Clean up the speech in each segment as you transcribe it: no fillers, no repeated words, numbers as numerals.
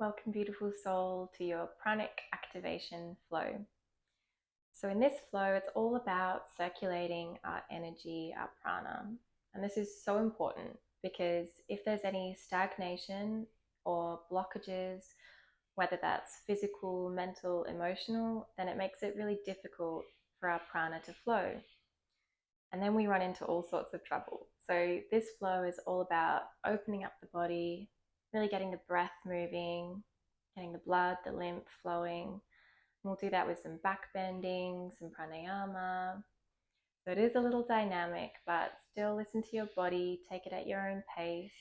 Welcome, beautiful soul, to your pranic activation flow. So in this flow, it's all about circulating our energy, our prana. And this is so important because if there's any stagnation or blockages, whether that's physical, mental, emotional, then it makes it really difficult for our prana to flow. And then we run into all sorts of trouble. So this flow is all about opening up the body, really getting the breath moving, getting the blood, the lymph flowing. We'll do that with some back bending, some pranayama. So it is a little dynamic, but still listen to your body, take it at your own pace.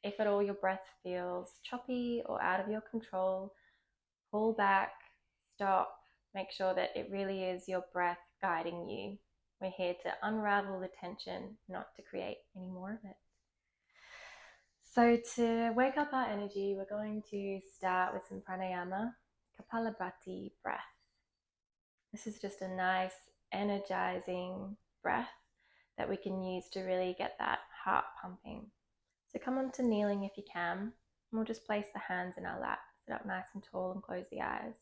If at all your breath feels choppy or out of your control, pull back, stop, make sure that it really is your breath guiding you. We're here to unravel the tension, not to create any more of it. So to wake up our energy, we're going to start with some pranayama, Kapalabhati breath. This is just a nice, energizing breath that we can use to really get that heart pumping. So come on to kneeling if you can, and we'll just place the hands in our lap, sit up nice and tall and close the eyes.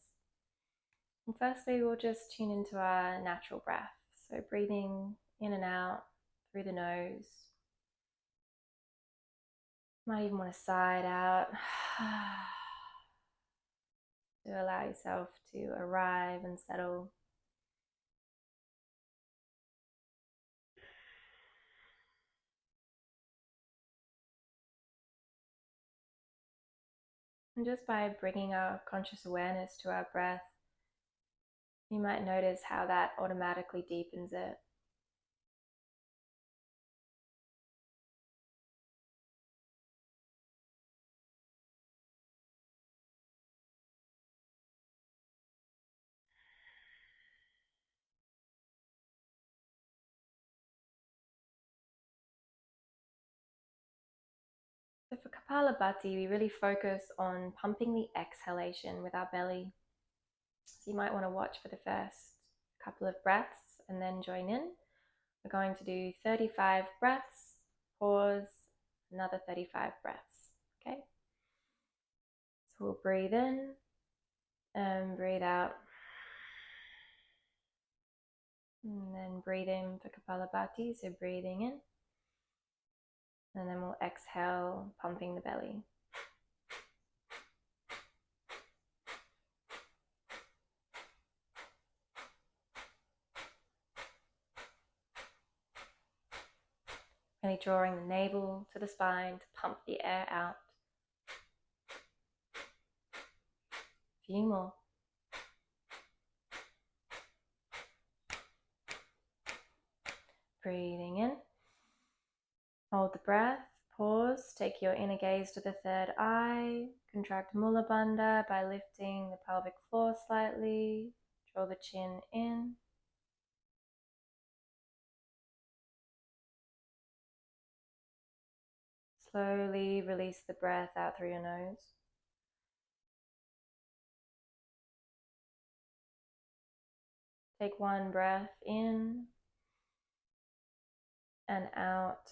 And firstly, we'll just tune into our natural breath. So breathing in and out through the nose. Might even want to sigh it out to allow yourself to arrive and settle. And just by bringing our conscious awareness to our breath, you might notice how that automatically deepens it. So for Kapalabhati, we really focus on pumping the exhalation with our belly. So you might want to watch for the first couple of breaths and then join in. We're going to do 35 breaths, pause, another 35 breaths, okay? So we'll breathe in and breathe out. And then breathe in for Kapalabhati, so breathing in. And then we'll exhale, pumping the belly. Really drawing the navel to the spine to pump the air out. A few more. Breathing in. Hold the breath. Pause. Take your inner gaze to the third eye. Contract Mula Bandha by lifting the pelvic floor slightly. Draw the chin in. Slowly release the breath out through your nose. Take one breath in and out.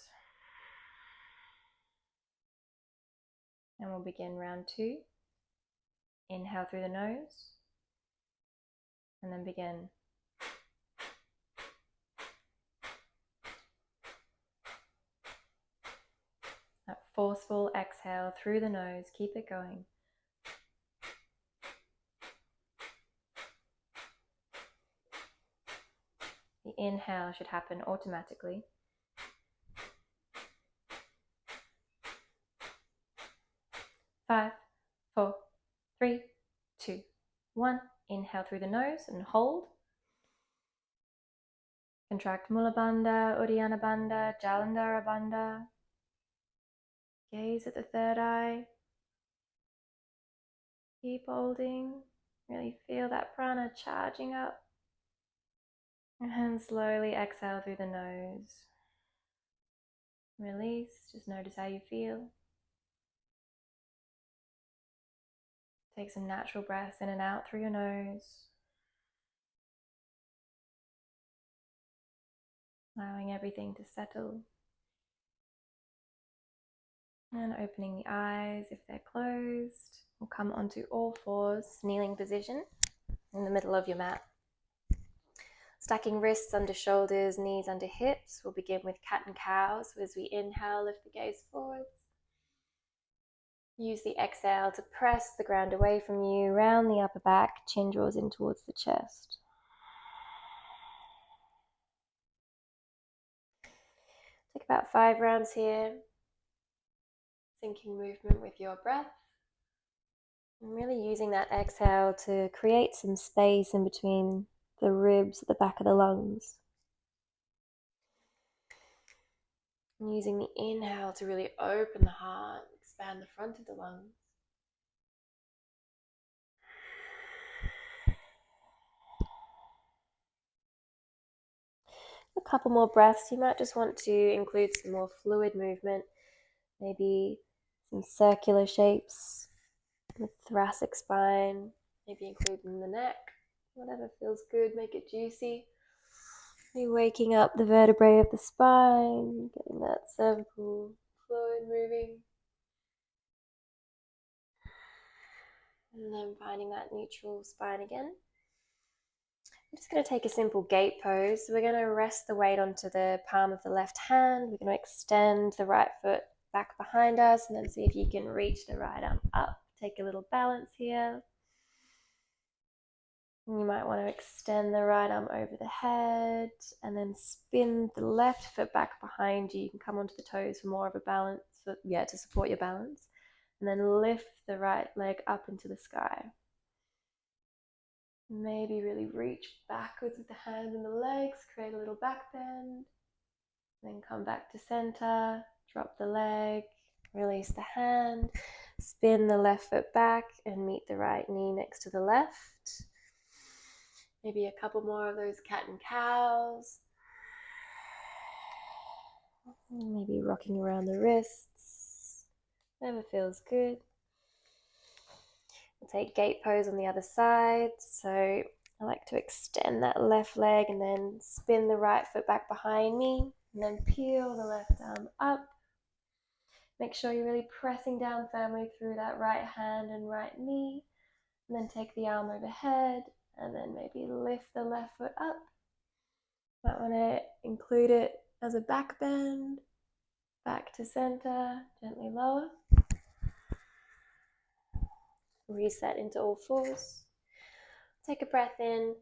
And we'll begin round 2. Inhale through the nose. And then begin. That forceful exhale through the nose. Keep it going. The inhale should happen automatically. Five, 4, 3, 2, 1. Inhale through the nose and hold. Contract Mula Bandha, Uddiyana Bandha, Jalandhara Bandha. Gaze at the third eye. Keep holding. Really feel that prana charging up. And slowly exhale through the nose. Release. Just notice how you feel. Take some natural breaths in and out through your nose. Allowing everything to settle. And opening the eyes if they're closed. We'll come onto all fours, kneeling position in the middle of your mat. Stacking wrists under shoulders, knees under hips. We'll begin with cat and cow. So as we inhale, lift the gaze forwards. Use the exhale to press the ground away from you, round the upper back, chin draws in towards the chest. Take about 5 rounds here. Syncing movement with your breath. And really using that exhale to create some space in between the ribs at the back of the lungs. And using the inhale to really open the heart, expand the front of the lungs. A couple more breaths. You might just want to include some more fluid movement, maybe some circular shapes, the thoracic spine, maybe including the neck. Whatever feels good, make it juicy. Maybe waking up the vertebrae of the spine, getting that cervical fluid moving. And then finding that neutral spine again. I'm just going to take a simple gate pose. So we're going to rest the weight onto the palm of the left hand. We're going to extend the right foot back behind us and then see if you can reach the right arm up. Take a little balance here. And you might want to extend the right arm over the head and then spin the left foot back behind you. You can come onto the toes for more of a balance, to support your balance. And then lift the right leg up into the sky. Maybe really reach backwards with the hands and the legs, create a little back bend. Then come back to center, drop the leg, release the hand, spin the left foot back and meet the right knee next to the left. Maybe a couple more of those cat and cows. Maybe rocking around the wrists, whatever feels good. We'll take gate pose on the other side. So I like to extend that left leg and then spin the right foot back behind me and then peel the left arm up. Make sure you're really pressing down firmly through that right hand and right knee. And then take the arm overhead and then maybe lift the left foot up. Might want to include it as a back bend. Back to center, gently lower. Reset into all fours. Take a breath in.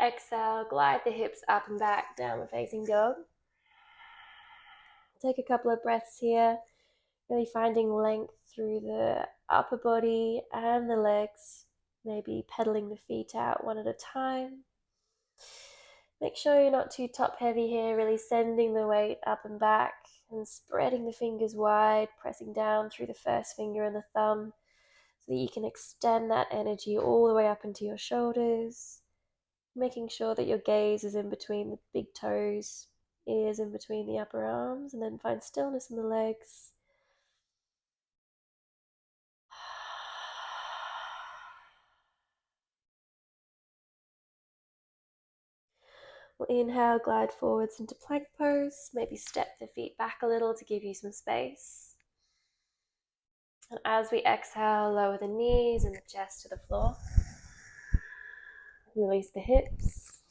Exhale, glide the hips up and back, downward facing dog. Take a couple of breaths here. Really finding length through the upper body and the legs. Maybe pedaling the feet out one at a time. Make sure you're not too top heavy here, really sending the weight up and back and spreading the fingers wide, pressing down through the first finger and the thumb so that you can extend that energy all the way up into your shoulders, making sure that your gaze is in between the big toes, ears in between the upper arms, and then find stillness in the legs. We'll inhale, glide forwards into plank pose. Maybe step the feet back a little to give you some space. And as we exhale, lower the knees and the chest to the floor. Release the hips.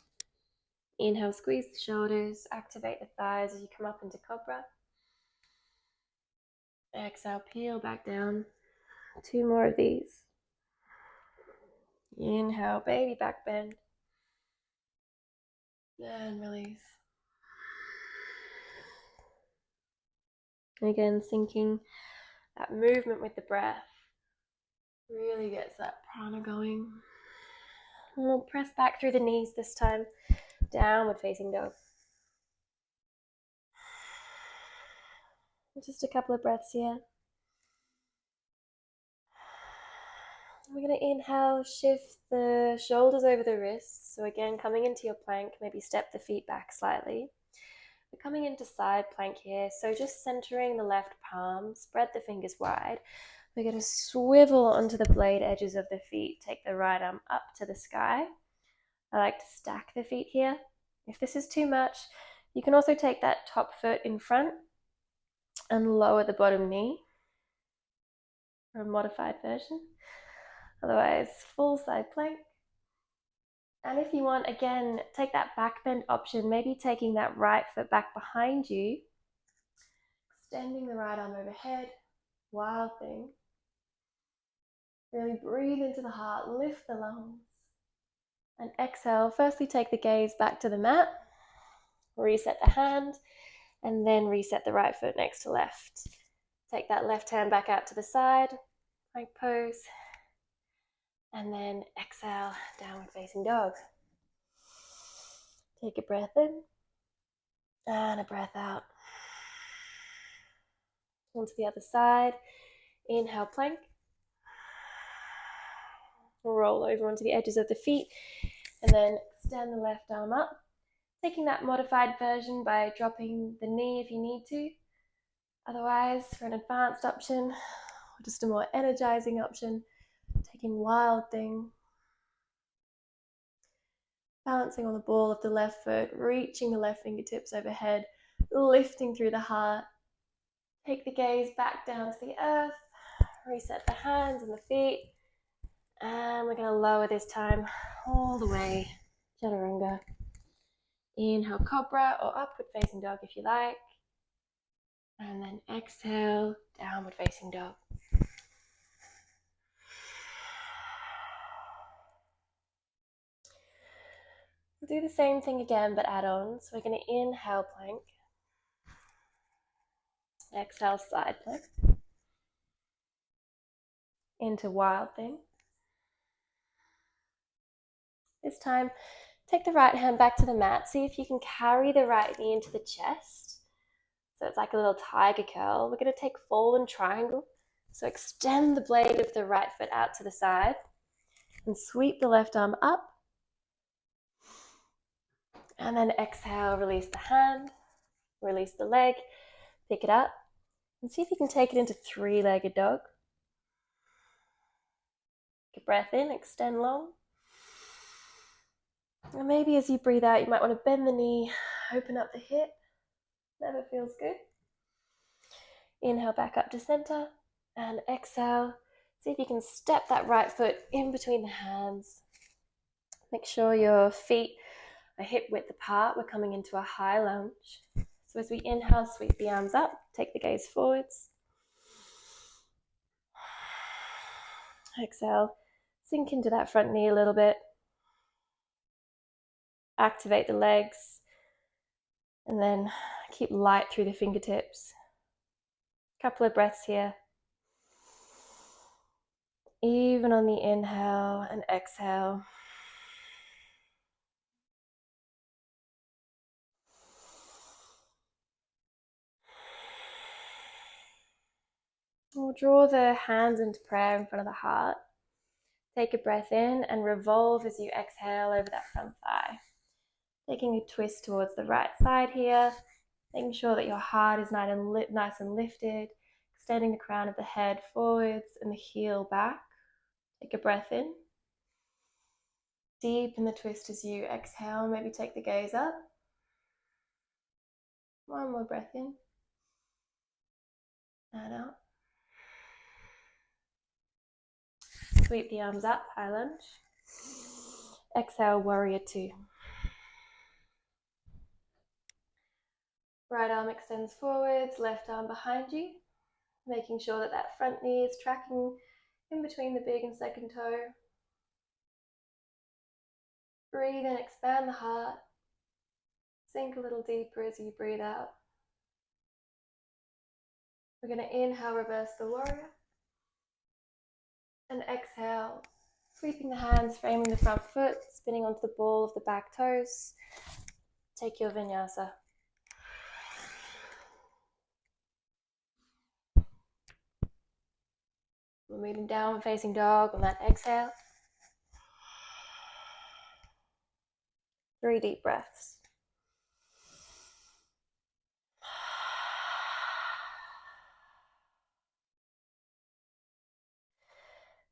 Inhale, squeeze the shoulders. Activate the thighs as you come up into cobra. Exhale, peel back down. 2 more of these. Inhale, baby back bend. And release. And again, syncing that movement with the breath really gets that prana going. And we'll press back through the knees this time. Downward facing dog. Just a couple of breaths here. We're going to inhale, shift the shoulders over the wrists. So again, coming into your plank, maybe step the feet back slightly. We're coming into side plank here. So just centering the left palm, spread the fingers wide. We're going to swivel onto the blade edges of the feet. Take the right arm up to the sky. I like to stack the feet here. If this is too much, you can also take that top foot in front and lower the bottom knee. or a modified version. Otherwise, full side plank. And if you want, again, take that back bend option, maybe taking that right foot back behind you, extending the right arm overhead, wild thing. Really breathe into the heart, lift the lungs. And exhale, firstly take the gaze back to the mat, reset the hand, and then reset the right foot next to left. Take that left hand back out to the side, plank pose, and then exhale, downward facing dog. Take a breath in, and a breath out. Onto the other side, inhale, plank. Roll over onto the edges of the feet, and then extend the left arm up. Taking that modified version by dropping the knee if you need to. Otherwise, for an advanced option, or just a more energizing option, taking wild thing. Balancing on the ball of the left foot, reaching the left fingertips overhead, lifting through the heart. Take the gaze back down to the earth, reset the hands and the feet, and we're going to lower this time all the way, chaturanga. Inhale, cobra or upward facing dog if you like, and then exhale, downward facing dog. We'll do the same thing again, but add on. So we're going to inhale, plank. Exhale, side plank. Into wild thing. This time, take the right hand back to the mat. See if you can carry the right knee into the chest. So it's like a little tiger curl. We're going to take fallen triangle. So extend the blade of the right foot out to the side and sweep the left arm up. And then exhale, release the hand, release the leg, pick it up, and see if you can take it into three-legged dog. Take a breath in, extend long. And maybe as you breathe out, you might want to bend the knee, open up the hip. Never feels good. Inhale back up to center, and exhale. See if you can step that right foot in between the hands. Make sure your feet are hip width apart. We're coming into a high lunge. So as we inhale, sweep the arms up, take the gaze forwards. Exhale, sink into that front knee a little bit. Activate the legs, and then keep light through the fingertips. Couple of breaths here. Even on the inhale and exhale. We'll draw the hands into prayer in front of the heart. Take a breath in and revolve as you exhale over that front thigh. Taking a twist towards the right side here. Making sure that your heart is nice and lifted. Extending the crown of the head forwards and the heel back. Take a breath in. Deepen the twist as you exhale. Maybe take the gaze up. One more breath in. And out. Sweep the arms up, high lunge. Exhale, warrior two. Right arm extends forwards, left arm behind you. Making sure that that front knee is tracking in between the big and second toe. Breathe in, expand the heart. Sink a little deeper as you breathe out. We're going to inhale, reverse the warrior. And exhale, sweeping the hands, framing the front foot, spinning onto the ball of the back toes. Take your vinyasa. We're moving down, facing dog on that exhale. 3 deep breaths.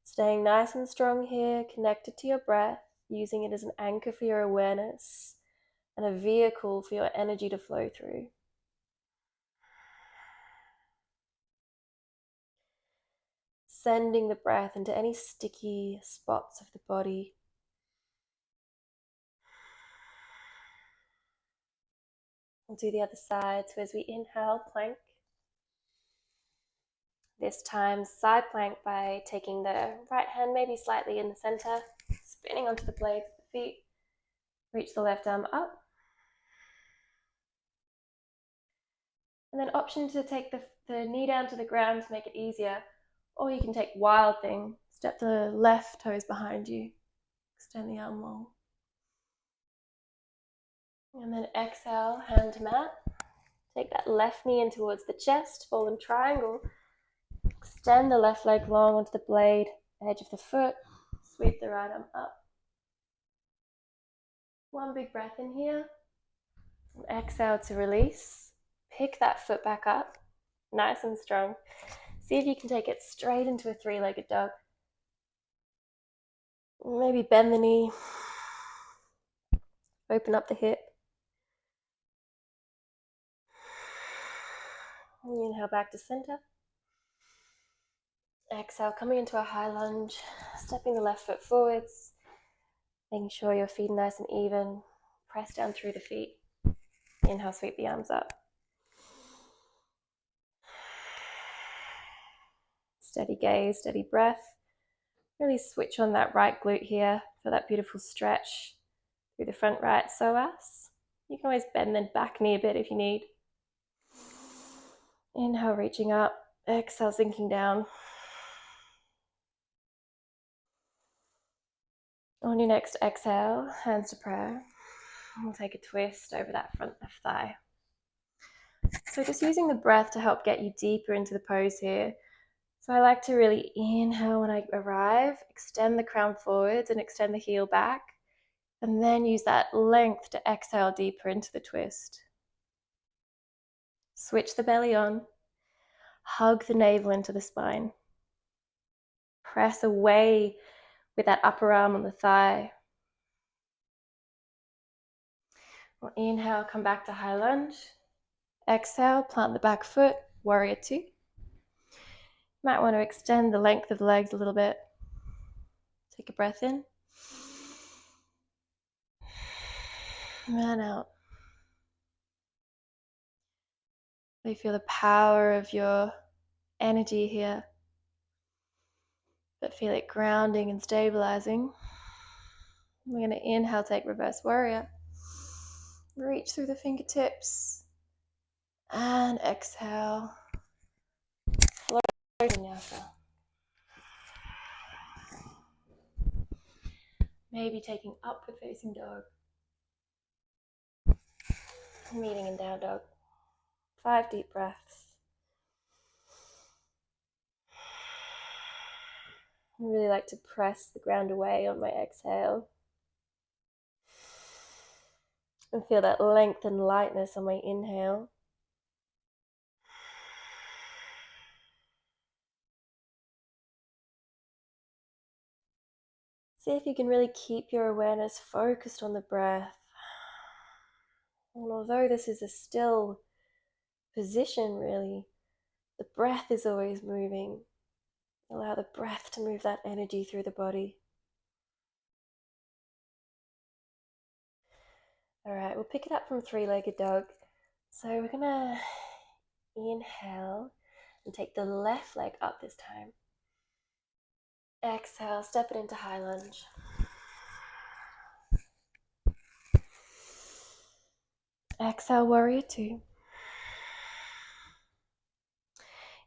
Staying nice and strong here, connected to your breath, using it as an anchor for your awareness and a vehicle for your energy to flow through. sending the breath into any sticky spots of the body. We'll do the other side. So as we inhale, plank. This time, side plank by taking the right hand maybe slightly in the center, spinning onto the blades of the feet. Reach the left arm up. And then option to take the knee down to the ground to make it easier. Or you can take wild thing. Step the left toes behind you. Extend the arm long. And then exhale, hand to mat. Take that left knee in towards the chest, fall in triangle. Extend the left leg long onto the blade, edge of the foot. Sweep the right arm up. One big breath in here. And exhale to release. Pick that foot back up, nice and strong. See if you can take it straight into a three-legged dog. Maybe bend the knee. Open up the hip. Inhale back to center. Exhale, coming into a high lunge, stepping the left foot forwards, making sure your feet are nice and even. Press down through the feet. Inhale, sweep the arms up. Steady gaze, steady breath. Really switch on that right glute here for that beautiful stretch through the front right psoas. You can always bend the back knee a bit if you need. Inhale, reaching up. Exhale, sinking down. On your next exhale, hands to prayer. We'll take a twist over that front left thigh. So just using the breath to help get you deeper into the pose here. So I like to really inhale when I arrive, extend the crown forwards and extend the heel back, and then use that length to exhale deeper into the twist. Switch the belly on, hug the navel into the spine. Press away with that upper arm on the thigh. We'll inhale, come back to high lunge. Exhale, plant the back foot, warrior two. Might want to extend the length of the legs a little bit. Take a breath in. And out. You feel the power of your energy here, but feel it grounding and stabilizing. We're going to inhale, take reverse warrior. Reach through the fingertips. And exhale. Float vinyasa. Maybe taking upward facing dog. Meeting in down dog. 5 deep breaths. I really like to press the ground away on my exhale. And feel that length and lightness on my inhale. See if you can really keep your awareness focused on the breath. And although this is a still position, really, the breath is always moving. Allow the breath to move that energy through the body. All right, we'll pick it up from three-legged dog. So we're gonna inhale and take the left leg up this time. Exhale, step it into high lunge. Exhale, warrior two.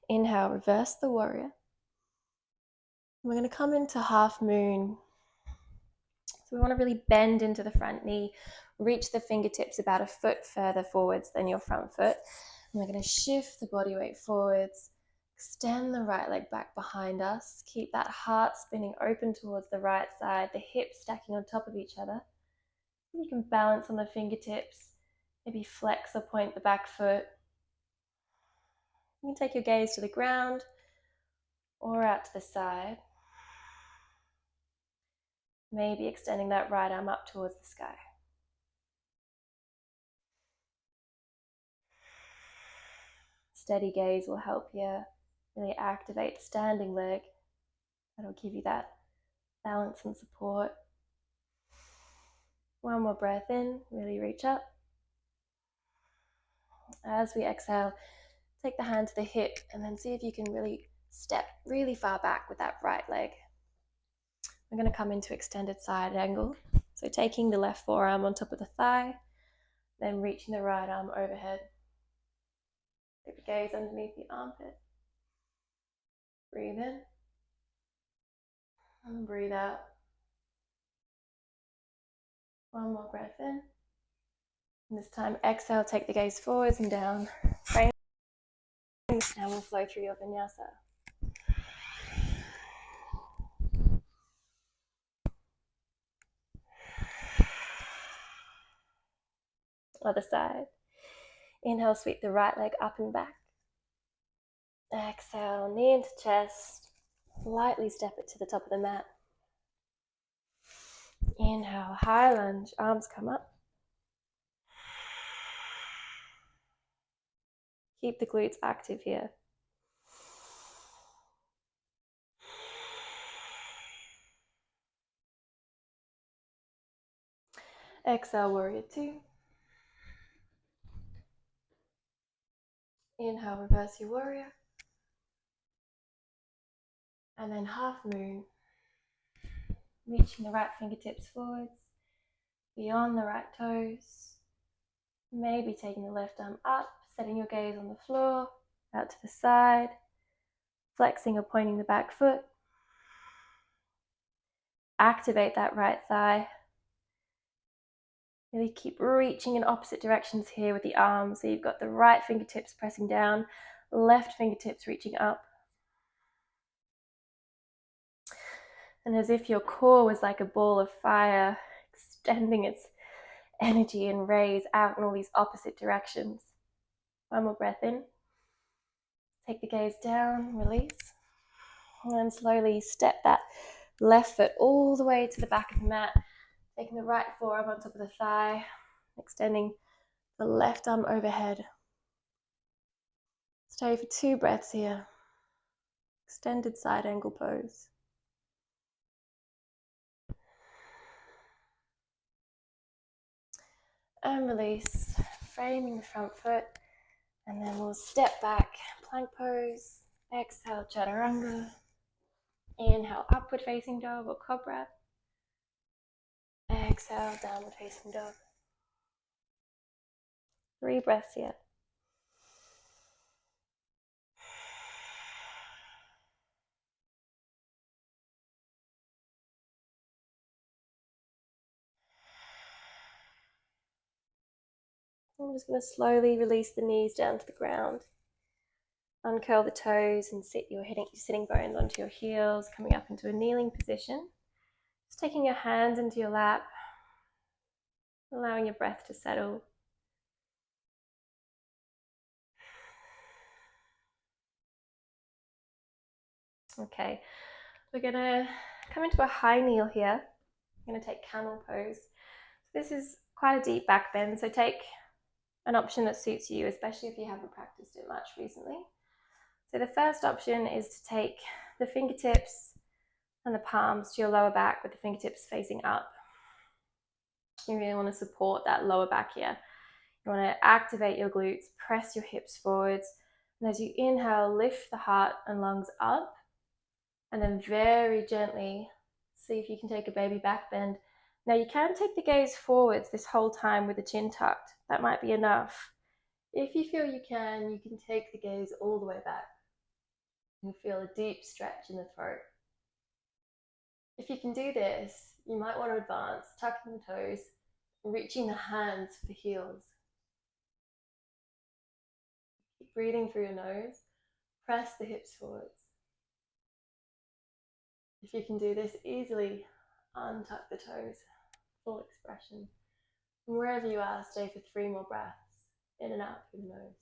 Inhale, reverse the warrior. We're going to come into half moon. So we want to really bend into the front knee, reach the fingertips about a foot further forwards than your front foot. And we're going to shift the body weight forwards, extend the right leg back behind us, keep that heart spinning open towards the right side, the hips stacking on top of each other. You can balance on the fingertips, maybe flex or point the back foot. You can take your gaze to the ground or out to the side. Maybe extending that right arm up towards the sky. Steady gaze will help you really activate the standing leg. That'll give you that balance and support. One more breath in, really reach up. As we exhale, take the hand to the hip and then see if you can really step really far back with that right leg. We're going to come into extended side angle. So taking the left forearm on top of the thigh, then reaching the right arm overhead. Keep the gaze underneath the armpit. Breathe in and breathe out. One more breath in. And this time exhale, take the gaze forwards and down. Now we'll flow through your vinyasa. Other side. Inhale, sweep the right leg up and back. Exhale, knee into chest. Lightly step it to the top of the mat. Inhale, high lunge, arms come up. Keep the glutes active here. Exhale, warrior two. Inhale, reverse your warrior. And then half moon. Reaching the right fingertips forwards, beyond the right toes. Maybe taking the left arm up, setting your gaze on the floor, out to the side. Flexing or pointing the back foot. Activate that right thigh. Really keep reaching in opposite directions here with the arms. So you've got the right fingertips pressing down, left fingertips reaching up. And as if your core was like a ball of fire, extending its energy and rays out in all these opposite directions. One more breath in. Take the gaze down, release. And then slowly step that left foot all the way to the back of the mat. Taking the right forearm on top of the thigh, extending the left arm overhead. Stay for 2 breaths here. Extended side angle pose. And release, framing the front foot. And then we'll step back, plank pose. Exhale, chaturanga. Inhale, upward facing dog or cobra. Exhale, downward facing dog. 3 breaths here. I'm just going to slowly release the knees down to the ground. Uncurl the toes and sit your sitting bones onto your heels, coming up into a kneeling position. Just taking your hands into your lap, allowing your breath to settle. Okay, we're going to come into a high kneel here. I'm going to take camel pose. This is quite a deep back bend, so take an option that suits you, especially if you haven't practiced it much recently. So the first option is to take the fingertips and the palms to your lower back with the fingertips facing up. You really want to support that lower back here. You want to activate your glutes, press your hips forwards, and as you inhale, lift the heart and lungs up, and then very gently see if you can take a baby back bend. Now you can take the gaze forwards this whole time with the chin tucked. That might be enough. If you feel you can take the gaze all the way back. You'll feel a deep stretch in the throat. If you can do this, you might want to advance, tucking the toes, reaching the hands for the heels. Keep breathing through your nose. Press the hips forwards. If you can do this easily, untuck the toes, full expression. And wherever you are, stay for 3 more breaths, in and out through the nose.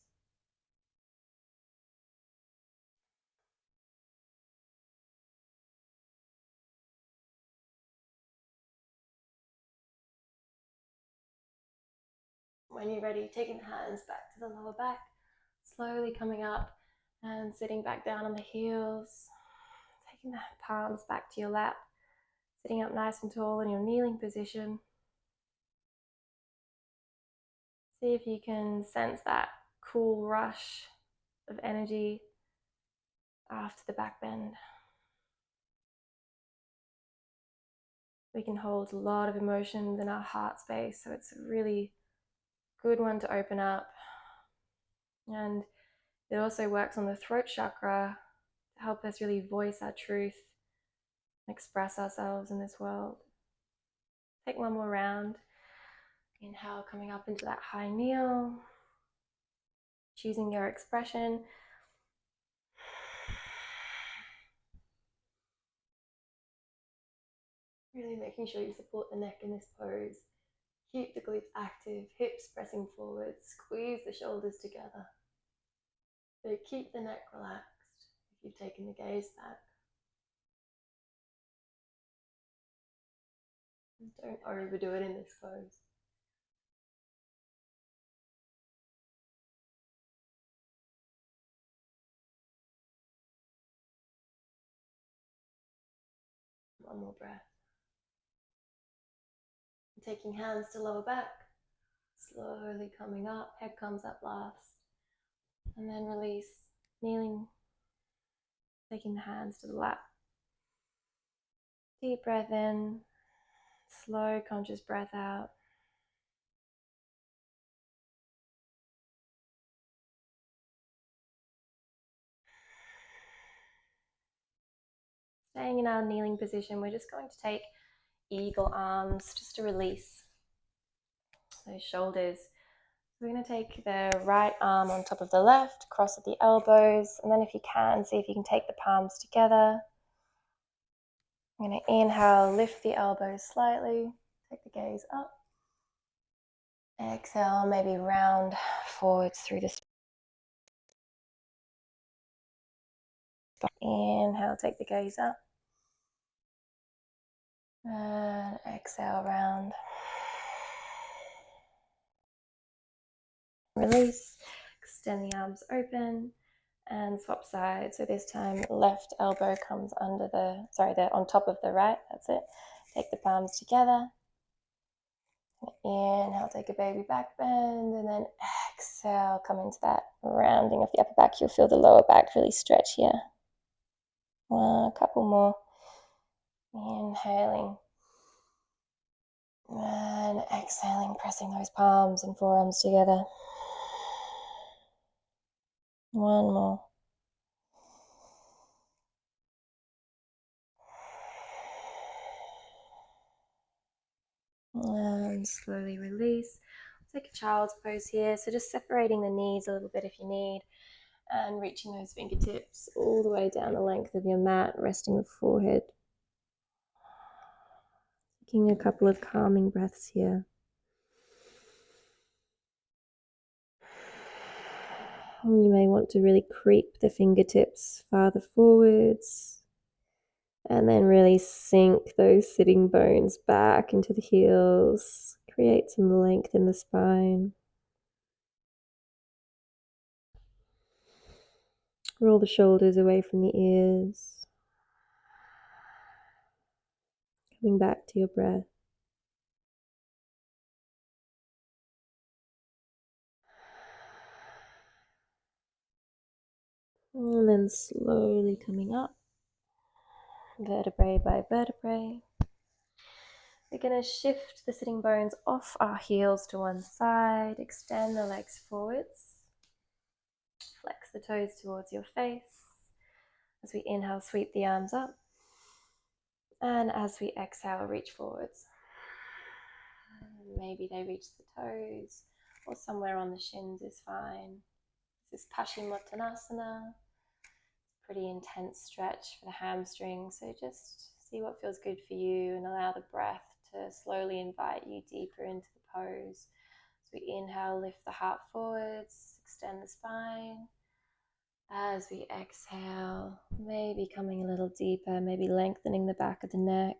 When you're ready, taking the hands back to the lower back, slowly coming up and sitting back down on the heels. Taking the palms back to your lap, sitting up nice and tall in your kneeling position. See if you can sense that cool rush of energy after the back bend. We can hold a lot of emotions in our heart space, so it's a really good one to open up. And it also works on the throat chakra to help us really voice our truth and express ourselves in this world. Take one more round. Inhale, coming up into that high kneel, choosing your expression. Really making sure you support the neck in this pose. Keep the glutes active, hips pressing forward, squeeze the shoulders together. So keep the neck relaxed if you've taken the gaze back. Don't overdo it in this pose. One more breath. Taking hands to lower back, slowly coming up, head comes up last, and then release, kneeling, taking the hands to the lap. Deep breath in, slow conscious breath out. Staying in our kneeling position, we're just going to take eagle arms just to release those shoulders. We're going to take the right arm on top of the left, cross at the elbows, and then if you can, see if you can take the palms together. I'm going to inhale, lift the elbows slightly, take the gaze up. Exhale, maybe round forwards through the spine. Inhale, take the gaze up. And exhale, round. Release, extend the arms open and swap sides. So this time left elbow comes under on top of the right, that's it. Take the palms together. Inhale, take a baby back bend, and then exhale, come into that rounding of the upper back. You'll feel the lower back really stretch here. A couple more. Inhaling. And exhaling, pressing those palms and forearms together. One more. And slowly release. Take a child's pose here. So just separating the knees a little bit if you need. And reaching those fingertips all the way down the length of your mat, resting the forehead. Taking a couple of calming breaths here. You may want to really creep the fingertips farther forwards and then really sink those sitting bones back into the heels. Create some length in the spine. Roll the shoulders away from the ears. Coming back to your breath. And then slowly coming up, vertebrae by vertebrae. We're going to shift the sitting bones off our heels to one side, extend the legs forwards, flex the toes towards your face. As we inhale, sweep the arms up, and as we exhale, reach forwards. Maybe they reach the toes, or somewhere on the shins is fine. This is Paschimottanasana. Pretty intense stretch for the hamstrings, so just see what feels good for you and allow the breath to slowly invite you deeper into the pose. So we inhale, lift the heart forwards, extend the spine. As we exhale, maybe coming a little deeper, maybe lengthening the back of the neck.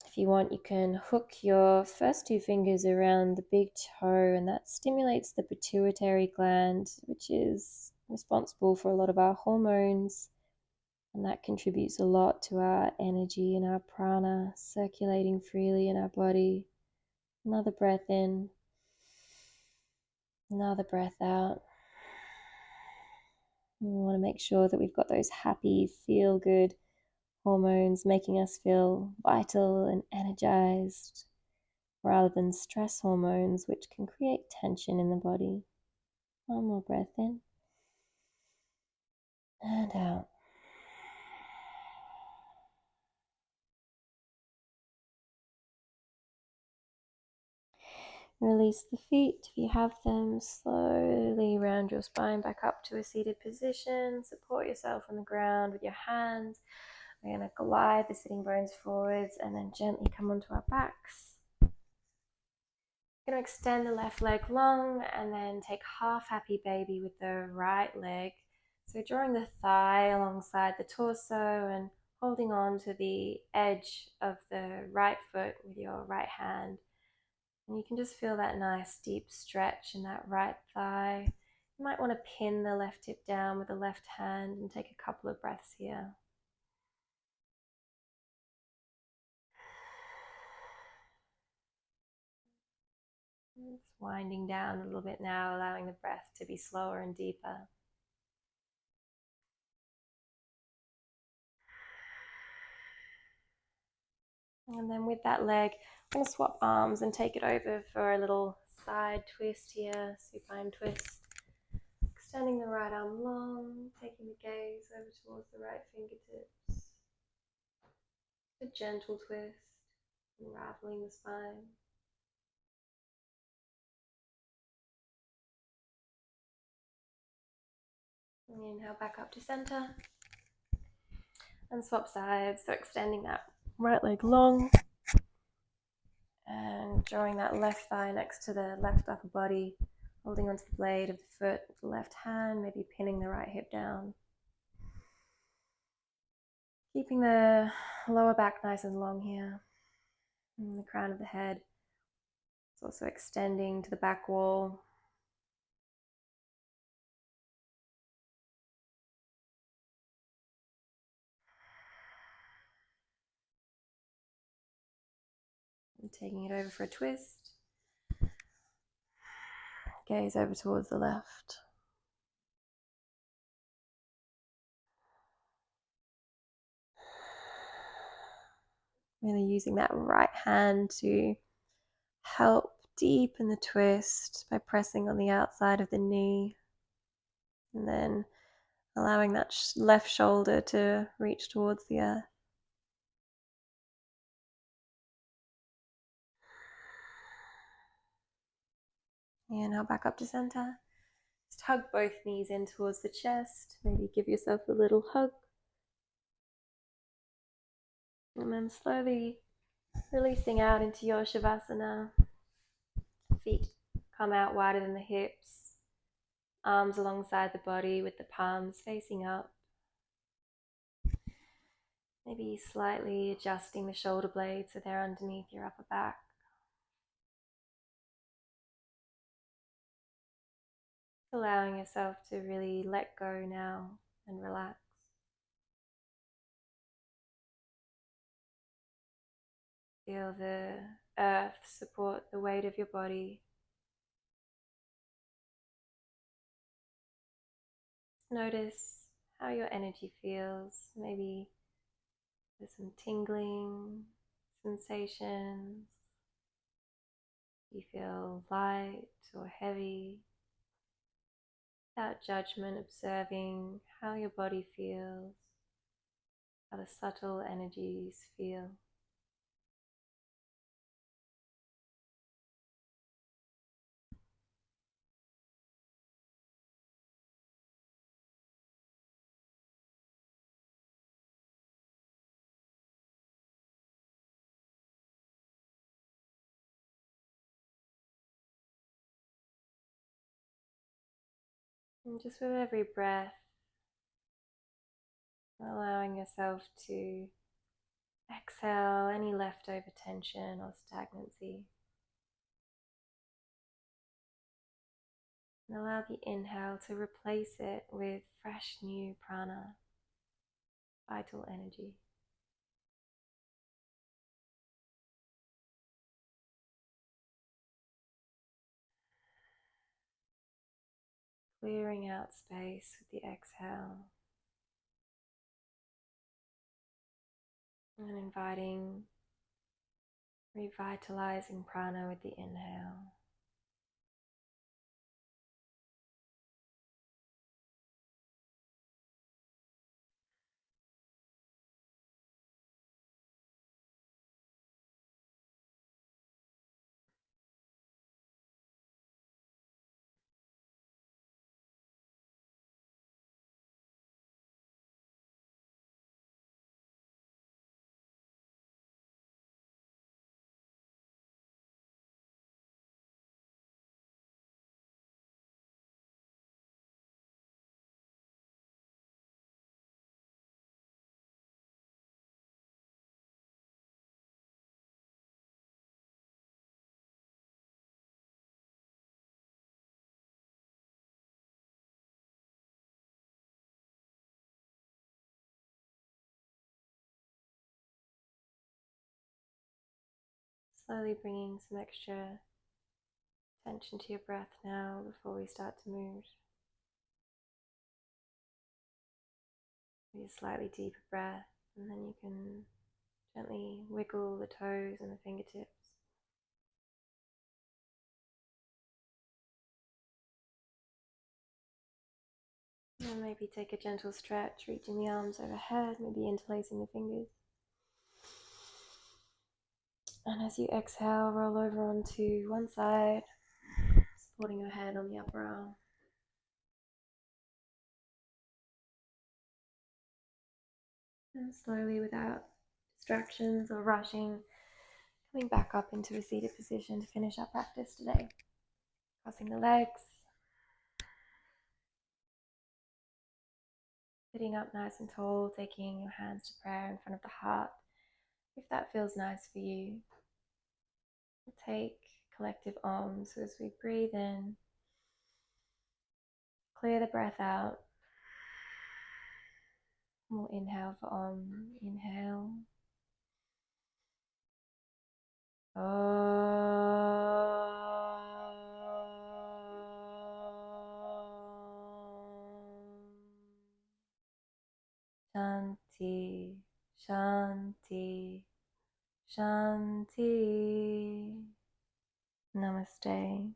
If you want, you can hook your first two fingers around the big toe, and that stimulates the pituitary gland, which is responsible for a lot of our hormones, and that contributes a lot to our energy and our prana circulating freely in our body. Another breath in, another breath out. We want to make sure that we've got those happy, feel-good hormones making us feel vital and energized, rather than stress hormones, which can create tension in the body. One more breath in and out. Release the feet if you have them. Slowly round your spine back up to a seated position. Support yourself on the ground with your hands. We're going to glide the sitting bones forwards and then gently come onto our backs. We're going to extend the left leg long and then take half happy baby with the right leg. So drawing the thigh alongside the torso and holding on to the edge of the right foot with your right hand. And you can just feel that nice deep stretch in that right thigh. You might want to pin the left hip down with the left hand and take a couple of breaths here. It's winding down a little bit now, allowing the breath to be slower and deeper. And then with that leg, I'm going to swap arms and take it over for a little side twist here, supine twist. Extending the right arm long, taking the gaze over towards the right fingertips. A gentle twist, unraveling the spine. Inhale back up to center. And swap sides, so extending that right leg long and drawing that left thigh next to the left upper body, holding onto the blade of the foot with the left hand, maybe pinning the right hip down. Keeping the lower back nice and long here, and the crown of the head is also extending to the back wall. And taking it over for a twist. Gaze over towards the left. Really using that right hand to help deepen the twist by pressing on the outside of the knee. And then allowing that left shoulder to reach towards the earth. And now back up to center. Just hug both knees in towards the chest. Maybe give yourself a little hug. And then slowly releasing out into your Shavasana. Feet come out wider than the hips. Arms alongside the body with the palms facing up. Maybe slightly adjusting the shoulder blades so they're underneath your upper back. Allowing yourself to really let go now and relax. Feel the earth support the weight of your body. Notice how your energy feels. Maybe there's some tingling sensations. You feel light or heavy. Without judgment, observing how your body feels, how the subtle energies feel. And just with every breath, allowing yourself to exhale any leftover tension or stagnancy. And allow the inhale to replace it with fresh new prana, vital energy. Clearing out space with the exhale. And inviting revitalising prana with the inhale. Slowly bringing some extra attention to your breath now before we start to move. Maybe a slightly deeper breath, and then you can gently wiggle the toes and the fingertips. And maybe take a gentle stretch, reaching the arms overhead, maybe interlacing the fingers. And as you exhale, roll over onto one side, supporting your head on the upper arm. And slowly, without distractions or rushing, coming back up into a seated position to finish our practice today. Crossing the legs, sitting up nice and tall, taking your hands to prayer in front of the heart. If that feels nice for you, we'll take collective Om. So as we breathe in, clear the breath out. We'll inhale for Om. Inhale. Shanti, Shanti, Shanti. Namaste.